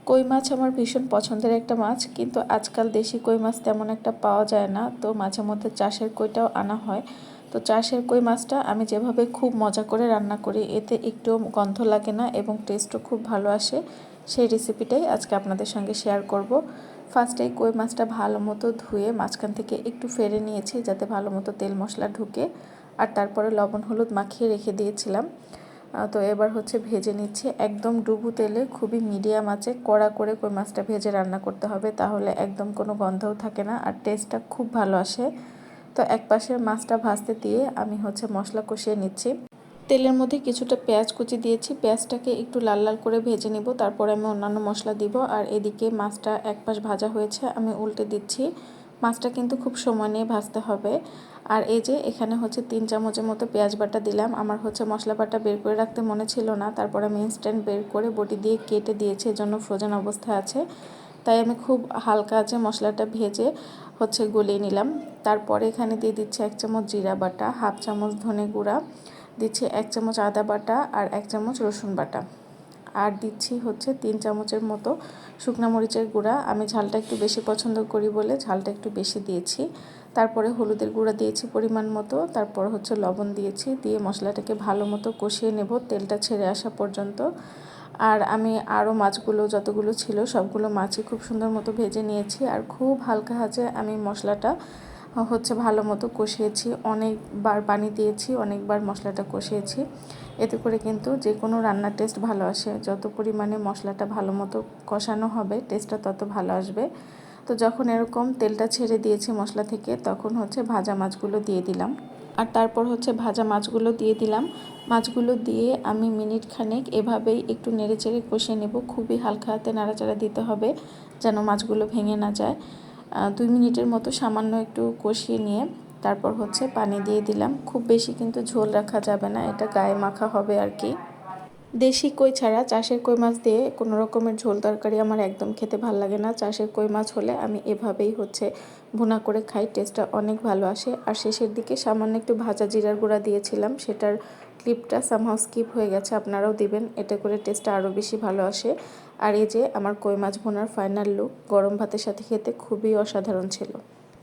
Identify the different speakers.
Speaker 1: কই মাছ আমার ভীষণ পছন্দের একটা মাছ, কিন্তু আজকাল দেশি কই মাছ তেমন একটা পাওয়া যায় না। তো মাঝে মধ্যে চাষের কইটাও আনা হয়। তো চাষের কই মাছটা আমি যেভাবে খুব মজা করে রান্না করি, এতে একটু গন্ধ লাগে না এবং টেস্টও খুব ভালো আসে, সেই রেসিপিটাই আজকে আপনাদের সঙ্গে শেয়ার করব। ফার্স্টেই কই মাছটা ভালো মতো ধুয়ে মাঝখান থেকে একটু ফেড়ে নিয়েছি, যাতে ভালো মতো তেল মশলা ঢুকে, আর তারপরে লবণ হলুদ মাখিয়ে রেখে দিয়েছিলাম। তো এবার হচ্ছে ভেজে নিচ্ছি একদম ডুবু তেলে, খুবই মিডিয়াম আঁচে কড়া করে কই মাছটা ভেজে রান্না করতে হবে, তাহলে একদম কোনো গন্ধও থাকে না আর টেস্টটা খুব ভালো আসে। তো এক পাশে মাছটা ভাজতে দিয়ে আমি হচ্ছে মশলা কষিয়ে নিচ্ছি। তেলের মধ্যে কিছুটা পেঁয়াজ কুচি দিয়েছি, পেঁয়াজটাকে একটু লাল লাল করে ভেজে নিব, তারপরে আমি অন্যান্য মশলা দিব। আর এদিকে মাছটা এক পাশ ভাজা হয়েছে, আমি উল্টে দিচ্ছি। মাছটা কিন্তু খুব সময় নিয়ে ভাজতে হবে। আর এই যে এখানে হচ্ছে 3 চামচের মতো পেঁয়াজ বাটা দিলাম। আমার হচ্ছে মশলা বাটা বের করে রাখতে মনে ছিল না, তারপর আমি ইনস্ট্যান্ট বের করে বটি দিয়ে কেটে দিয়েছি, এজন্য ফ্রোজেন অবস্থায় আছে। তাই আমি খুব হালকা আছে মশলাটা ভেজে হচ্ছে গলিয়ে নিলাম। তারপরে এখানে দিয়ে দিচ্ছি 1 চামচ জিরা বাটা, হাফ চামচ ধনে গুঁড়া, দিচ্ছি 1 চামচ আদা বাটা আর 1 চামচ রসুন বাটা, আর দিচ্ছি হচ্ছে 3 চামচের মতো শুকনো মরিচের গুঁড়া। আমি ঝালটা একটু বেশি পছন্দ করি বলে ঝালটা একটু বেশি দিয়েছি। তারপরে হলুদের গুঁড়া দিয়েছি পরিমাণ মতো, তারপর হচ্ছে লবণ দিয়েছি, দিয়ে মশলাটাকে ভালো মতো কষিয়ে নেব তেলটা ছেড়ে আসা পর্যন্ত। আর আমি আরও মাছগুলো যতগুলো ছিল সবগুলো মাছই খুব সুন্দর মতো ভেজে নিয়েছি, আর খুব হালকা আঁচে আমি মশলাটা হচ্ছে ভালো মতো কষিয়েছি। অনেকবার পানি দিয়েছি, অনেকবার মশলাটা কষিয়েছি। এতে করে কিন্তু যে কোনো রান্নার টেস্ট ভালো আসে, যত পরিমাণে মশলাটা ভালো মতো কষানো হবে টেস্টটা তত ভালো আসবে। তো যখন এরকম তেলটা ছেড়ে দিয়েছি মশলা থেকে, তখন হচ্ছে ভাজা মাছগুলো দিয়ে দিলাম। আর তারপর হচ্ছে ভাজা মাছগুলো দিয়ে দিলাম। মাছগুলো দিয়ে আমি মিনিট খানেক এভাবেই একটু নেড়েচেড়ে কষিয়ে নেব। খুবই হালকা হাতে নাড়াচাড়া দিতে হবে যেন মাছগুলো ভেঙে না যায়। 2 মিনিটের মতো সামান্য একটু কষিয়ে নিয়ে তারপর হচ্ছে পানি দিয়ে দিলাম। খুব বেশি কিন্তু ঝোল রাখা যাবে না, এটা গায়ে মাখা হবে আর কি। দেশি কই ছাড়া চাষের কই মাছ দিয়ে কোনো রকমের ঝোল তরকারি আমার একদম খেতে ভালো লাগে না। চাষের কই মাছ হলে আমি এভাবেই হচ্ছে ভুনা করে খাই, টেস্টটা অনেক ভালো আসে। আর শেষের দিকে সামান্য একটু ভাজা জিরার গুঁড়া দিয়েছিলাম, সেটার ক্লিপটা সামহাও স্কিপ হয়ে গেছে, আপনারাও দিবেন, এতে করে টেস্টটা আরও বেশি ভালো আসে। আর এই যে আমার কই মাছ ভুনার ফাইনাল লুক, গরম ভাতের সাথে খেতে খুবই অসাধারণ ছিল।